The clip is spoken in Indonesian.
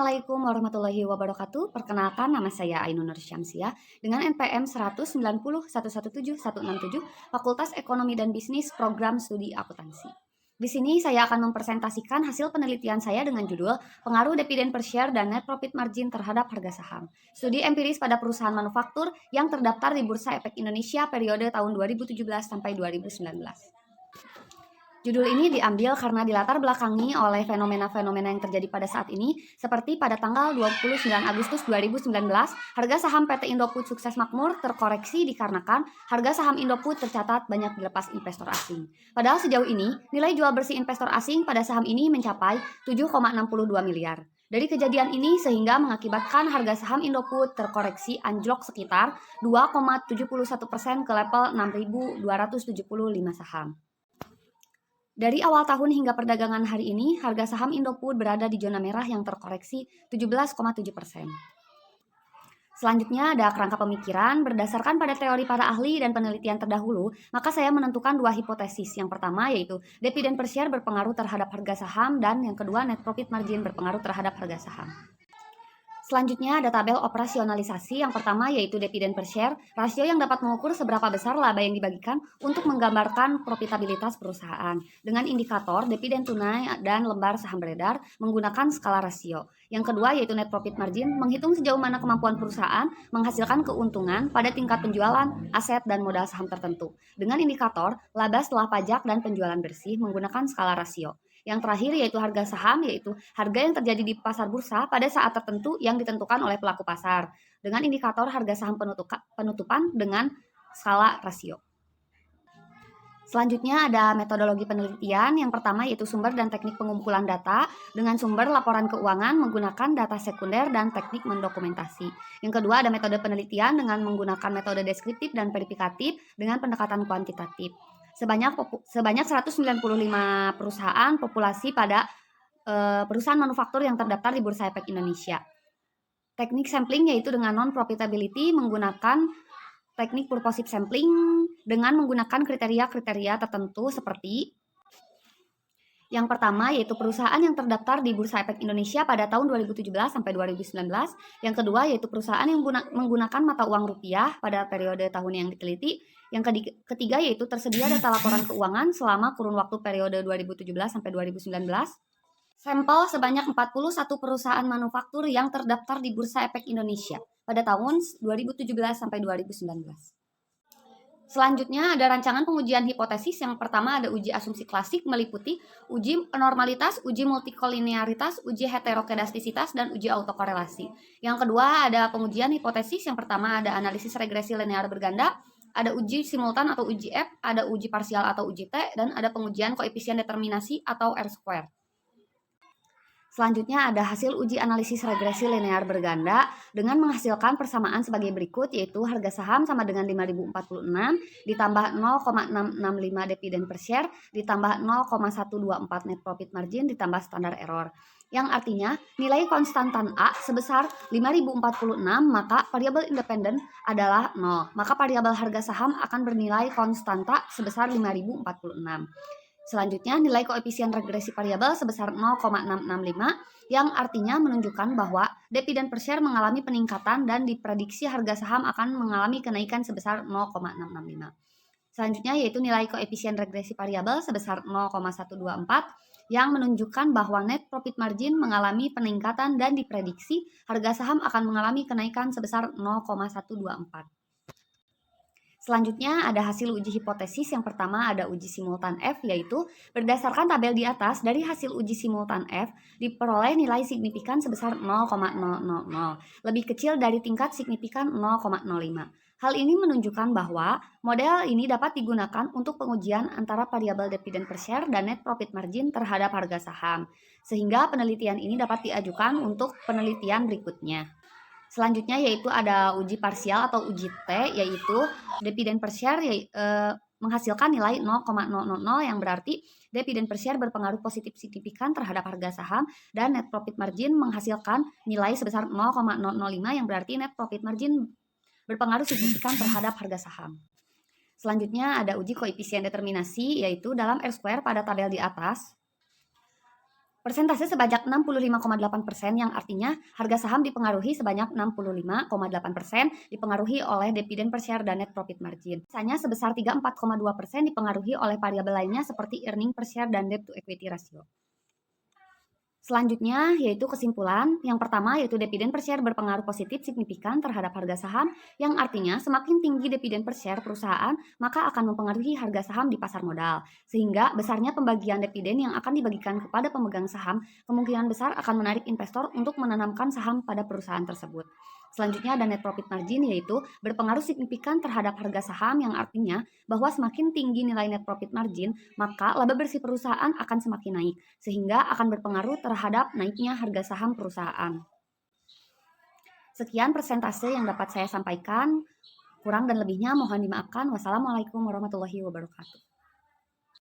Assalamualaikum warahmatullahi wabarakatuh. Perkenalkan, nama saya Ainun Nur Syamsiah dengan NPM 190117167 Fakultas Ekonomi dan Bisnis Program Studi Akuntansi. Di sini saya akan mempresentasikan hasil penelitian saya dengan judul Pengaruh Dividen per Share dan Net Profit Margin terhadap harga saham. Studi empiris pada perusahaan manufaktur yang terdaftar di Bursa Efek Indonesia periode tahun 2017 sampai 2019. Judul ini diambil karena dilatar belakangi oleh fenomena-fenomena yang terjadi pada saat ini, seperti pada tanggal 29 Agustus 2019, harga saham PT Indofood Sukses Makmur terkoreksi dikarenakan harga saham Indofood tercatat banyak dilepas investor asing. Padahal sejauh ini, nilai jual bersih investor asing pada saham ini mencapai 7,62 miliar. Dari kejadian ini sehingga mengakibatkan harga saham Indofood terkoreksi anjlok sekitar 2,71% ke level 6.275 saham. Dari awal tahun hingga perdagangan hari ini, harga saham Indofood berada di zona merah yang terkoreksi 17,7%. Selanjutnya ada kerangka pemikiran. Berdasarkan pada teori para ahli dan penelitian terdahulu, maka saya menentukan dua hipotesis. Yang pertama yaitu dividen per share berpengaruh terhadap harga saham, dan yang kedua net profit margin berpengaruh terhadap harga saham. Selanjutnya ada tabel operasionalisasi. Yang pertama yaitu dividen per share, rasio yang dapat mengukur seberapa besar laba yang dibagikan untuk menggambarkan profitabilitas perusahaan. Dengan indikator dividen tunai dan lembar saham beredar menggunakan skala rasio. Yang kedua yaitu net profit margin, menghitung sejauh mana kemampuan perusahaan menghasilkan keuntungan pada tingkat penjualan, aset, dan modal saham tertentu. Dengan indikator laba setelah pajak dan penjualan bersih menggunakan skala rasio. Yang terakhir yaitu harga saham, yaitu harga yang terjadi di pasar bursa pada saat tertentu yang ditentukan oleh pelaku pasar, dengan indikator harga saham penutupan dengan skala rasio. Selanjutnya ada metodologi penelitian. Yang pertama yaitu sumber dan teknik pengumpulan data dengan sumber laporan keuangan menggunakan data sekunder dan teknik mendokumentasi. Yang kedua ada metode penelitian dengan menggunakan metode deskriptif dan verifikatif dengan pendekatan kuantitatif. Sebanyak 195 perusahaan populasi pada perusahaan manufaktur yang terdaftar di Bursa Efek Indonesia. Teknik sampling yaitu dengan non-profitability menggunakan teknik purposive sampling dengan menggunakan kriteria-kriteria tertentu seperti yang pertama yaitu perusahaan yang terdaftar di Bursa Efek Indonesia pada tahun 2017 sampai 2019. Yang kedua yaitu perusahaan yang menggunakan mata uang rupiah pada periode tahun yang diteliti. Yang ketiga yaitu tersedia data laporan keuangan selama kurun waktu periode 2017 sampai 2019. Sampel sebanyak 41 perusahaan manufaktur yang terdaftar di Bursa Efek Indonesia pada tahun 2017 sampai 2019. Selanjutnya ada rancangan pengujian hipotesis. Yang pertama ada uji asumsi klasik meliputi uji normalitas, uji multikolinearitas, uji heterokedastisitas, dan uji autokorelasi. Yang kedua ada pengujian hipotesis. Yang pertama ada analisis regresi linear berganda, ada uji simultan atau uji F, ada uji parsial atau uji T, dan ada pengujian koefisien determinasi atau R-square. Selanjutnya ada hasil uji analisis regresi linear berganda dengan menghasilkan persamaan sebagai berikut, yaitu harga saham sama dengan 5.046 ditambah 0,665 dividen per share ditambah 0,124 net profit margin ditambah standar error. Yang artinya nilai konstantan A sebesar 5.046, maka variabel independen adalah 0. Maka variabel harga saham akan bernilai konstanta sebesar 5.046. Selanjutnya, nilai koefisien regresi variabel sebesar 0,665 yang artinya menunjukkan bahwa dividen per share mengalami peningkatan dan diprediksi harga saham akan mengalami kenaikan sebesar 0,665. Selanjutnya yaitu nilai koefisien regresi variabel sebesar 0,124 yang menunjukkan bahwa net profit margin mengalami peningkatan dan diprediksi harga saham akan mengalami kenaikan sebesar 0,124. Selanjutnya ada hasil uji hipotesis. Yang pertama ada uji simultan F, yaitu berdasarkan tabel di atas dari hasil uji simultan F diperoleh nilai signifikan sebesar 0,000, lebih kecil dari tingkat signifikan 0,05. Hal ini menunjukkan bahwa model ini dapat digunakan untuk pengujian antara variabel dividen per share dan net profit margin terhadap harga saham, sehingga penelitian ini dapat diajukan untuk penelitian berikutnya. Selanjutnya yaitu ada uji parsial atau uji T, yaitu dividen per share menghasilkan nilai 0,000 yang berarti dividen per share berpengaruh positif signifikan terhadap harga saham, dan net profit margin menghasilkan nilai sebesar 0,005 yang berarti net profit margin berpengaruh signifikan terhadap harga saham. Selanjutnya ada uji koefisien determinasi, yaitu dalam R-square pada tabel di atas. Persentase sebanyak 65,8% yang artinya harga saham dipengaruhi sebanyak 65,8% dipengaruhi oleh dividen per share dan net profit margin. Sisanya sebesar 34,2% dipengaruhi oleh variabel lainnya seperti earning per share dan debt to equity ratio. Selanjutnya yaitu kesimpulan. Yang pertama yaitu dividen per share berpengaruh positif signifikan terhadap harga saham, yang artinya semakin tinggi dividen per share perusahaan maka akan mempengaruhi harga saham di pasar modal. Sehingga besarnya pembagian dividen yang akan dibagikan kepada pemegang saham kemungkinan besar akan menarik investor untuk menanamkan saham pada perusahaan tersebut. Selanjutnya ada net profit margin, yaitu berpengaruh signifikan terhadap harga saham, yang artinya bahwa semakin tinggi nilai net profit margin maka laba bersih perusahaan akan semakin naik, sehingga akan berpengaruh terhadap naiknya harga saham perusahaan. Sekian persentase yang dapat saya sampaikan. Kurang dan lebihnya mohon dimaafkan. Wassalamualaikum warahmatullahi wabarakatuh.